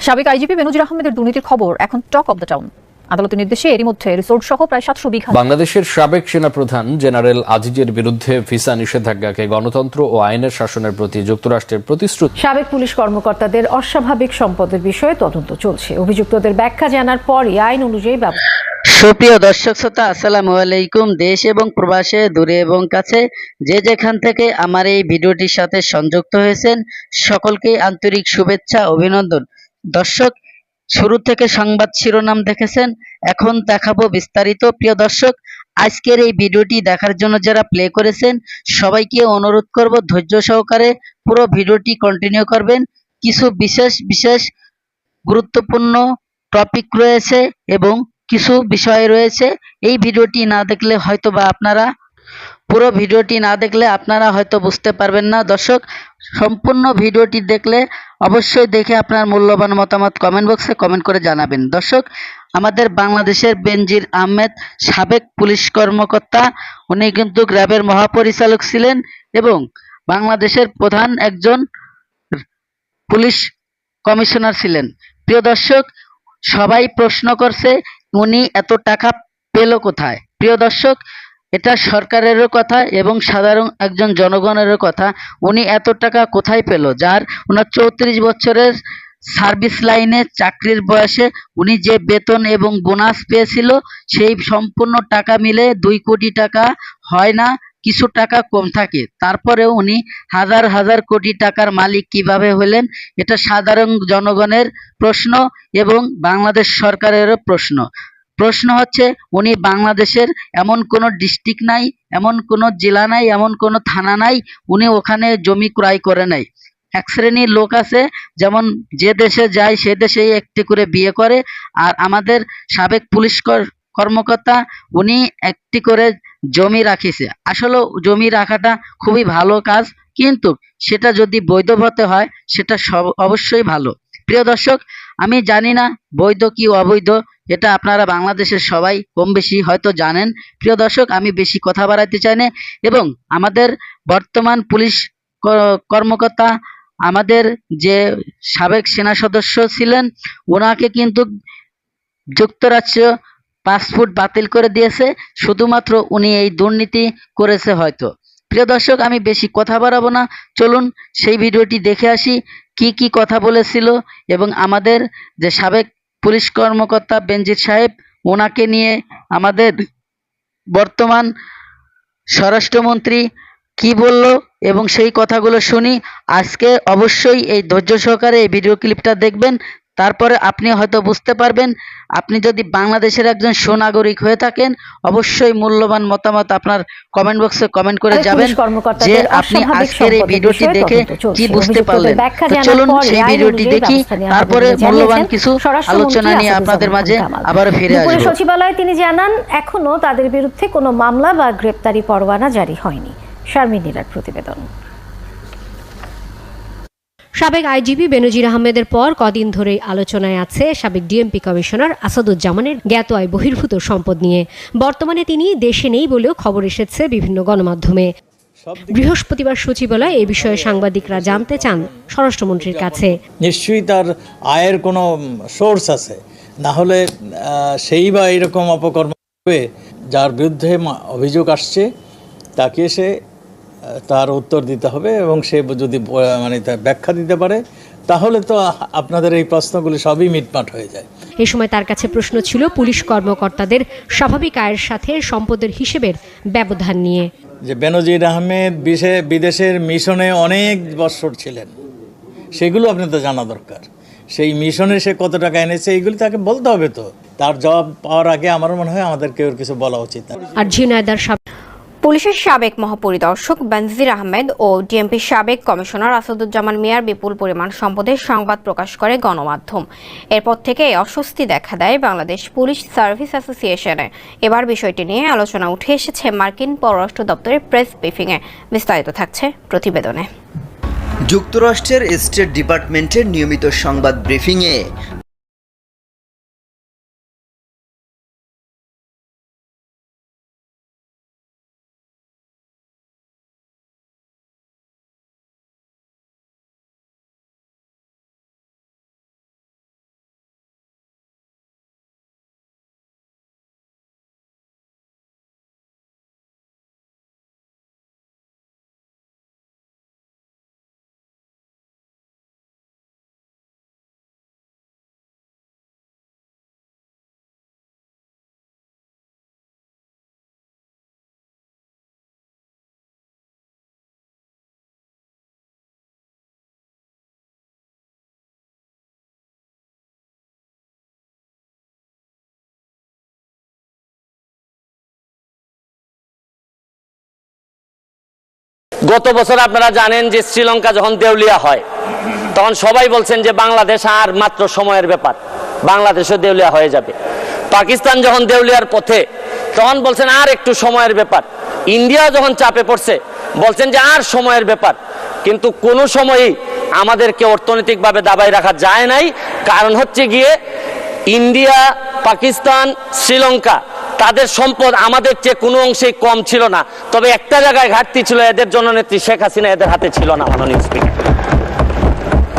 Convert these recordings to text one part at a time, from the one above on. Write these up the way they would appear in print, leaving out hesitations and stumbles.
সাবেক আইজিপি বেনজির আহমেদের দুর্নীতির খবর এখন টক অব দ্য টাউন। আদালতের নির্দেশে এরই মধ্যে রিসোর্ট সহ প্রায় 700 বিঘা। বাংলাদেশের সাবেক সেনাপ্রধান জেনারেল আজিজের বিরুদ্ধে ভিসা নিষেধাজ্ঞাকে গণতন্ত্র ও আইনের শাসনের প্রতি যুক্তরাষ্ট্রের প্রতিশ্রুতি। সাবেক পুলিশ কর্মকর্তাদের অস্বাভাবিক সম্পদের বিষয়ে তদন্ত চলছে। অভিযুক্তদের ব্যাখ্যা জানার পরই আইন অনুযায়ী ব্যবস্থা। সুপ্রিয় দর্শক শ্রোতা, আসসালামু আলাইকুম। দেশ এবং প্রবাসে, দূরে এবং কাছে যে যেখান থেকে আমার এই ভিডিওটির সাথে সংযুক্ত হয়েছেন সকলকে আন্তরিক শুভেচ্ছা, অভিনন্দন। দর্শক, শুরু থেকে সংবাদ শিরোনাম দেখেছেন, এখন দেখাবো বিস্তারিত। প্রিয় দর্শক, আজকের এই ভিডিওটি দেখার জন্য যারা প্লে করেছেন সবাইকে অনুরোধ করব ধৈর্য সহকারে পুরো ভিডিওটি কন্টিনিউ করবেন। কিছু বিশেষ গুরুত্বপূর্ণ টপিক রয়েছে এবং কিছু বিষয় রয়েছে। এই ভিডিওটি না দেখলে আপনারা হয়তো বুঝতে পারবেন না। দর্শক, সম্পূর্ণ ভিডিওটি দেখলে অবশ্যই দেখে আপনার মূল্যবান মতামত কমেন্ট বক্সে কমেন্ট করে জানাবেন। দর্শক, আমাদের বাংলাদেশের বেনজির আহমেদ সাবেক পুলিশ কর্মকর্তা, উনি কিন্তু র্যাবের মহাপরিচালক ছিলেন এবং বাংলাদেশের প্রধান একজন পুলিশ কমিশনার ছিলেন। প্রিয় দর্শক, সবাই প্রশ্ন করছে উনি এত টাকা পেল কোথায়। প্রিয় দর্শক, এটা সরকারেরও কথা এবং সাধারণ একজন জনগণেরও কথা। উনি এত টাকা কোথায় পেল? যার ওনার 34 বছরের সার্ভিস লাইনে চাকরির বয়সে উনি যে বেতন এবং বোনাস পেয়েছিল সেই সম্পূর্ণ টাকা মিলে 2 কোটি টাকা হয় না, কিছু টাকা কম থাকে। তারপরেও উনি হাজার হাজার কোটি টাকার মালিক কিভাবে হলেন? এটা সাধারণ জনগণের প্রশ্ন এবং বাংলাদেশ সরকারেরও প্রশ্ন হচ্ছে, উনি বাংলাদেশের এমন কোনো ডিস্ট্রিক্ট নাই, এমন কোনো জেলা নাই, এমন কোনো থানা নাই উনি ওখানে জমি ক্রয় করে নাই। এক শ্রেণীর লোক আছে, যেমন যে দেশে যায় সে দেশেই একটি করে বিয়ে করে, আর আমাদের সাবেক পুলিশ কর্মকর্তা উনি একটি করে জমি রাখিছে। আসলে জমি রাখাটা খুবই ভালো কাজ, কিন্তু সেটা যদি বৈধ পথে হয় সেটা অবশ্যই ভালো। প্রিয় দর্শক, আমি জানি না বৈধ কি অবৈধ, এটা আপনারা বাংলাদেশের সবাই কম বেশি হয়তো জানেন। প্রিয় দর্শক, আমি বেশি কথা বাড়াইতে চাই না এবং আমাদের বর্তমান পুলিশ কর্মকর্তা, আমাদের যে সাবেক সেনা সদস্য ছিলেন, ওনাকে কিন্তু যুক্তরাষ্ট্র পাসপোর্ট বাতিল করে দিয়েছে, শুধুমাত্র উনি এই দুর্নীতি করেছে হয়তো। প্রিয় দর্শক, আমি বেশি কথা বাড়াবো না, চলুন সেই ভিডিওটি দেখে আসি কি কি কথা বলেছিল এবং আমাদের যে সাবেক পুলিশ কর্মকর্তা বেনজির সাহেব, ওনাকে নিয়ে আমাদের বর্তমান স্বরাষ্ট্রমন্ত্রী কি বলল এবং সেই কথাগুলো শুনি। আজকে অবশ্যই এই ধৈর্য সহকারে এই ভিডিও ক্লিপটা দেখবেন, তারপরে আপনি হয়তো বুঝতে পারবেন। আপনি যদি বাংলাদেশের একজন সুনাগরিক হয়ে থাকেন অবশ্যই মূল্যবান মতামত আপনার কমেন্ট বক্সে কমেন্ট করে যাবেন যে আপনি আজকের এই ভিডিওটি দেখে কি বুঝতে পারলেন। তো চলুন সেই ভিডিওটি দেখি, তারপরে মূল্যবান কিছু আলোচনা নিয়ে আপনাদের মাঝে আবার ফিরে আসবো। সচিবালয়ে তিনি জানান, এখনো তাদের বিরুদ্ধে কোনো মামলা বা গ্রেপ্তারি পরোয়ানা জারি হয়নি। শারমিনীর প্রতিবেদন। সাবেক আইজিপি বেনজির আহমেদের পর কদিন ধরেই আলোচনায় আছে সাবেক ডিএমপি কমিশনার আসাদুজ্জামানের জ্ঞাত আয় বহির্ভূত সম্পদ নিয়ে। বর্তমানে তিনি দেশে নেই বলেও খবর এসেছে বিভিন্ন গণমাধ্যমে। বৃহস্পতিবার সচিবালয়ে এ বিষয়ে সাংবাদিকরা জানতে চান স্বরাষ্ট্রমন্ত্রীর কাছে। নিশ্চয়ই তার আয়ের কোনো সোর্স আছে, না হলে সেই বা এরকম অপকর্ম যার বিরুদ্ধে অভিযোগ আসছে তাকে সে তার উত্তর দিতে হবে এবং সে যদি তার ব্যাখ্যা দিতে পারে তাহলে তো আপনাদের এই প্রশ্নগুলি সবই মিটমাট হয়ে যায়। এ সময় তার কাছে প্রশ্ন ছিল পুলিশ কর্মকর্তাদের স্বাভাবিক আয়ের সাথে সম্পদের হিসেবের ব্যবধান নিয়ে। যে বেনজির আহমেদ বিদেশের মিশনে অনেক বছর ছিলেন, সেগুলো আপনাদের জানা দরকার। সেই মিশনে সে কত টাকা এনেছে এইগুলি তাকে বলতে হবে। তো তার জবাব পাওয়ার আগে আমার মনে হয় আমাদের কেউ কিছু বলা উচিত না। আর ঝিনাইদহ পুলিশের সাবেক মহাপরিদর্শক বেনজির আহমেদ ও ডিএমপির সাবেক কমিশনার আসাদুজ্জামান মিয়ার বিপুল পরিমাণ সম্পদের সংবাদ প্রকাশ করে গণমাধ্যম। এরপর থেকে অস্বস্তি দেখা দেয় বাংলাদেশ পুলিশ সার্ভিস অ্যাসোসিয়েশনে। এবার বিষয়টি নিয়ে আলোচনা উঠে এসেছে মার্কিন পররাষ্ট্র দপ্তরের প্রেস ব্রিফিংয়ে। বিস্তারিত থাকছে প্রতিবেদনে। যুক্তরাষ্ট্রের স্টেট ডিপার্টমেন্টের নিয়মিত সংবাদ ব্রিফিংয়ে গত বছর আপনারা জানেন যে শ্রীলঙ্কা যখন দেউলিয়া হয় তখন সবাই বলছেন যে বাংলাদেশ আর মাত্র সময়ের ব্যাপার, বাংলাদেশও দেউলিয়া হয়ে যাবে। পাকিস্তান যখন দেউলিয়ার পথে তখন বলছেন আর একটু সময়ের ব্যাপার। ইন্ডিয়া যখন চাপে পড়ছে বলছেন যে আর সময়ের ব্যাপার। কিন্তু কোনো সময়ই আমাদেরকে অর্থনৈতিকভাবে দাবায় রাখা যায় নাই। কারণ হচ্ছে গিয়ে ইন্ডিয়া, পাকিস্তান, শ্রীলঙ্কা তাদের সম্পদ আমাদের চেয়ে কোনো অংশেই কম ছিল না। তবে একটা জায়গায় ঘাটতি ছিল, এদের জননেত্রী শেখ হাসিনা এদের হাতে ছিল না।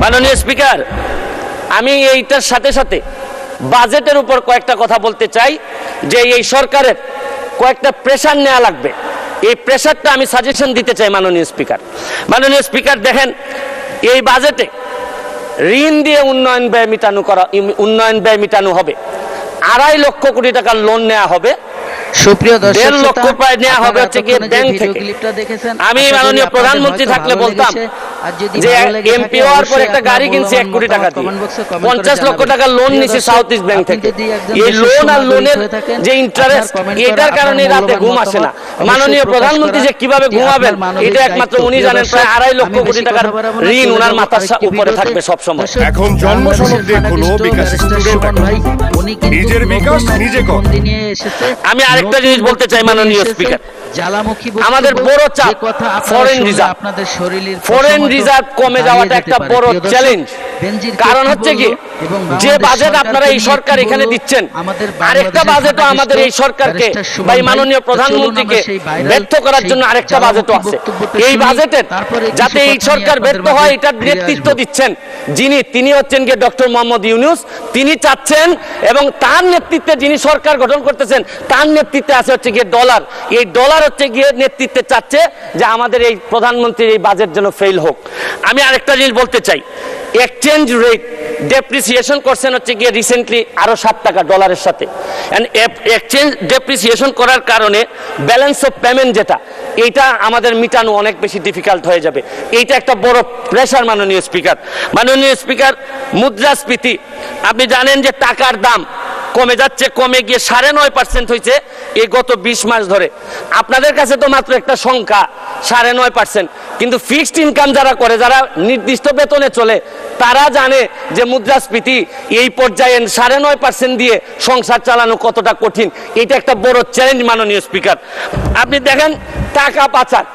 মাননীয় স্পিকার, আমি এইটার সাথে সাথে বাজেটের উপর কয়েকটা কথা বলতে চাই যে এই সরকারের কয়েকটা প্রেশার নেওয়া লাগবে। এই প্রেশারটা আমি সাজেশন দিতে চাই মাননীয় স্পিকার। মাননীয় স্পিকার, দেখেন এই বাজেটে ঋণ দিয়ে উন্নয়ন ব্যয় মেটানো হবে। 2.5 লক্ষ কোটি টাকার লোন নেওয়া হবে। সুপ্রিয় দর্শক, 1.5 লক্ষ প্রায় নেওয়া হবে হচ্ছে কি ব্যাংক থেকে। আমি মাননীয় প্রধানমন্ত্রী থাকলে বলতাম যে এমপি হওয়ার পর একটা গাড়ি কিনছি 1 কোটি টাকা দিয়ে, 50 লক্ষ টাকা লোন নিছি সাউথ ইস্ট ব্যাংক থেকে। এই লোন আর লোনের যে ইন্টারেস্ট, এটার কারণে রাতে ঘুম আসে না। মাননীয় প্রধানমন্ত্রী যে কিভাবে ঘুমাবেন এটা একমাত্র উনি জানেন। প্রায় 2.5 লক্ষ কোটি টাকার ঋণ ওনার মাথার উপরে থাকবে সব সময়। এখন জন্ম সনদ দিয়ে খোলো বিকাশ স্টুডেন্ট অ্যাকাউন্ট, নিজের বিকাশ নিজে কর। আমি আরেকটা জিনিস বলতে চাই মাননীয় স্পিকার, আমাদের বড় চাপ ফরেন রিজার্ভ। ফরেন রিজার্ভ কমে যাওয়াটা একটা বড় চ্যালেঞ্জ। কারণ হচ্ছে কি, যে বাজেট আপনারা এই সরকার এখানে দিচ্ছেন, আরেকটা বাজেটও আমাদের এই সরকারকে বা এই মাননীয় প্রধানমন্ত্রীকে ব্যর্থ করার জন্য আরেকটা বাজেটও আছে। এই বাজেটের যাতে এই সরকার ব্যর্থ হয় এটার নেতৃত্ব দিচ্ছেন তিনি হচ্ছেন গিয়ে ডক্টর মোহাম্মদ ইউনূস। তিনি চাচ্ছেন এবং তার নেতৃত্বে যিনি সরকার গঠন করতেছেন তার নেতৃত্বে আছে হচ্ছে গিয়ে ডলার। এই ডলার হচ্ছে গিয়ে নেতৃত্বে চাচ্ছে যে আমাদের এই প্রধানমন্ত্রীর এই বাজেট যেন ফেল হোক। আমি আরেকটা জিনিস বলতে চাই, এক্সচেঞ্জ রেট ডেপ্রিসিয়েশন করছেন হচ্ছে গিয়ে রিসেন্টলি আরো 7 টাকা ডলারের সাথে। এক্সচেঞ্জ ডেপ্রিসিয়েশন করার কারণে ব্যালেন্স অফ পেমেন্ট যেটা, এইটা আমাদের মিটানো অনেক বেশি ডিফিকাল্ট হয়ে যাবে। এইটা একটা বড় প্রেশার মাননীয় স্পিকার। মাননীয় স্পিকার, মুদ্রাস্ফীতি আপনি জানেন যে টাকার দাম কমে যাচ্ছে, কমে গিয়ে 9.5% হয়েছে এই গত 20 মাস ধরে। আপনাদের কাছে তো মাত্র একটা সংখ্যা 9.5%, কিন্তু ফিক্সড ইনকাম যারা করে, যারা নির্দিষ্ট বেতনে চলে, তারা জানে যে মুদ্রাস্ফীতি এই পর্যায়ে 9.5% দিয়ে সংসার চালানো কতটা কঠিন। এটা একটা বড় চ্যালেঞ্জ মাননীয় স্পিকার। আপনি দেখেন টাকা পাচার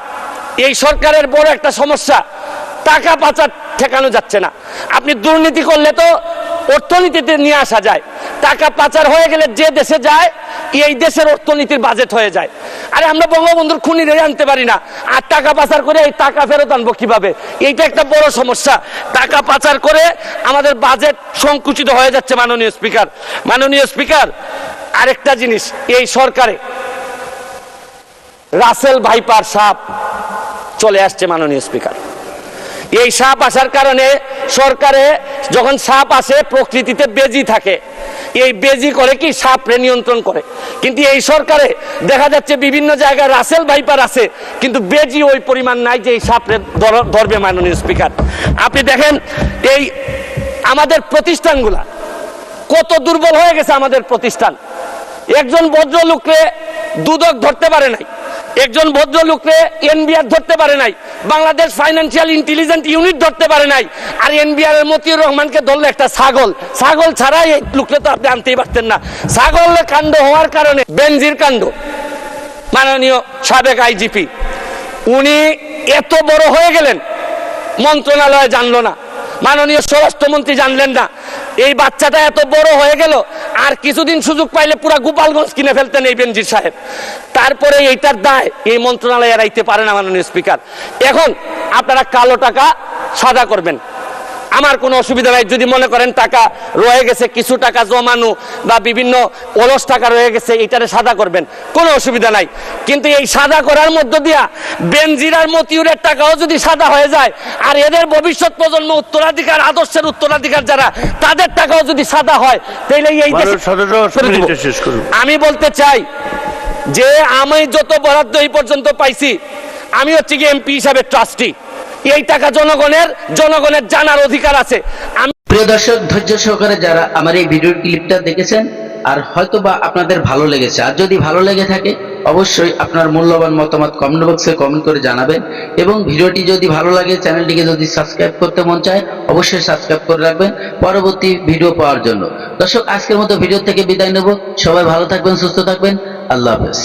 এই সরকারের বড় একটা সমস্যা। টাকা পাচার ঠেকানো যাচ্ছে না। আপনি দুর্নীতি করলে তো অর্থনীতিতে নিয়ে আসা যায়, টাকা পাচার হয়ে গেলে যে দেশে যায় এই দেশের অর্থনীতির বাজেট হয়ে যায়। আরে আমরা বঙ্গবন্ধুর খুনিরে আনতে পারি না, আর টাকা পাচার করে এই টাকা ফেরত আনবো কিভাবে? এইটা একটা বড় সমস্যা। টাকা পাচার করে আমাদের বাজেট সংকুচিত হয়ে যাচ্ছে মাননীয় স্পিকার। মাননীয় স্পিকার, আরেকটা জিনিস, এই সরকারে রাসেল ভাইপার সাপ চলে আসছে মাননীয় স্পিকার। এই সাপ আসার কারণে সরকারে যখন সাপ আসে প্রকৃতিতে বেজি থাকে, এই বেজি করে কি সাপরে নিয়ন্ত্রণ করে। কিন্তু এই সরকারে দেখা যাচ্ছে বিভিন্ন জায়গায় রাসেল ভাইপার আছে কিন্তু বেজি ওই পরিমাণ নাই যে এই সাপরে ধরবে মাননীয় স্পিকার। আপনি দেখেন এই আমাদের প্রতিষ্ঠানগুলা কত দুর্বল হয়ে গেছে। আমাদের প্রতিষ্ঠান, একজন ভদ্রলোককে দুদক ধরতে পারে নাই, একজন ভদ্রলোককে এনবিআর ধরতে পারে নাই, বাংলাদেশ ফাইন্যান্সিয়াল ইন্টেলিজেন্স ইউনিট ধরতে পারে নাই। আর এনবিআর এর মতিউর রহমানকে ধরলে একটা ছাগল ছাড়াই এই লোককে তো আপনি আনতেই পারতেন না। ছাগলের কাণ্ড হওয়ার কারণে বেনজির কাণ্ড, মাননীয় সাবেক আইজিপি উনি এত বড় হয়ে গেলেন, মন্ত্রণালয় জানলো না, মাননীয় স্বরাষ্ট্রমন্ত্রী জানলেন না। এই বাচ্চাটা এত বড় হয়ে গেল, আর কিছুদিন সুযোগ পাইলে পুরা গোপালগঞ্জ কিনে ফেলতেন এই বেনজির সাহেব। তারপরে এইটার দায় এই মন্ত্রণালয় এড়াইতে পারে না মাননীয় স্পিকার। এখন আপনারা কালো টাকা সাদা করবেন, আমার কোনো অসুবিধা নাই। যদি মনে করেন টাকা রয়ে গেছে, কিছু টাকা জমানো বা বিভিন্ন অলস টাকা রয়ে গেছে, এইটারে সাদা করবেন, কোনো অসুবিধা নাই। কিন্তু এই সাদা করার মধ্য দিয়া বেনজির আর মতিউরের টাকাও যদি সাদা হয়ে যায়, আর এদের ভবিষ্যৎ প্রজন্ম উত্তরাধিকার, আদর্শের উত্তরাধিকার যারা, তাদের টাকাও যদি সাদা হয়, তাহলে এই আমি বলতে চাই যে আমি যত বরাদ্দ এই পর্যন্ত পাইছি, আমি হচ্ছে কি এমপি হিসাবে ট্রাস্টি। এই টাকা জনগণের জানার অধিকার আছে। প্রিয় দর্শক, ধৈর্য সহকারে যারা আমার এই ভিডিও ক্লিপটা দেখেছেন, আর হয়তোবা আপনাদের ভালো লেগেছে। আর যদি ভালো লেগে থাকে অবশ্যই আপনার মূল্যবান মতামত কমেন্ট বক্সে কমেন্ট করে জানাবেন, এবং ভিডিওটি যদি ভালো লাগে, চ্যানেলটিকে যদি সাবস্ক্রাইব করতে মন চায় অবশ্যই সাবস্ক্রাইব করে রাখবেন পরবর্তী ভিডিও পাওয়ার জন্য। দর্শক, আজকের মতো ভিডিও থেকে বিদায় নেব। সবাই ভালো থাকবেন, সুস্থ থাকবেন। আল্লাহ হাফেজ।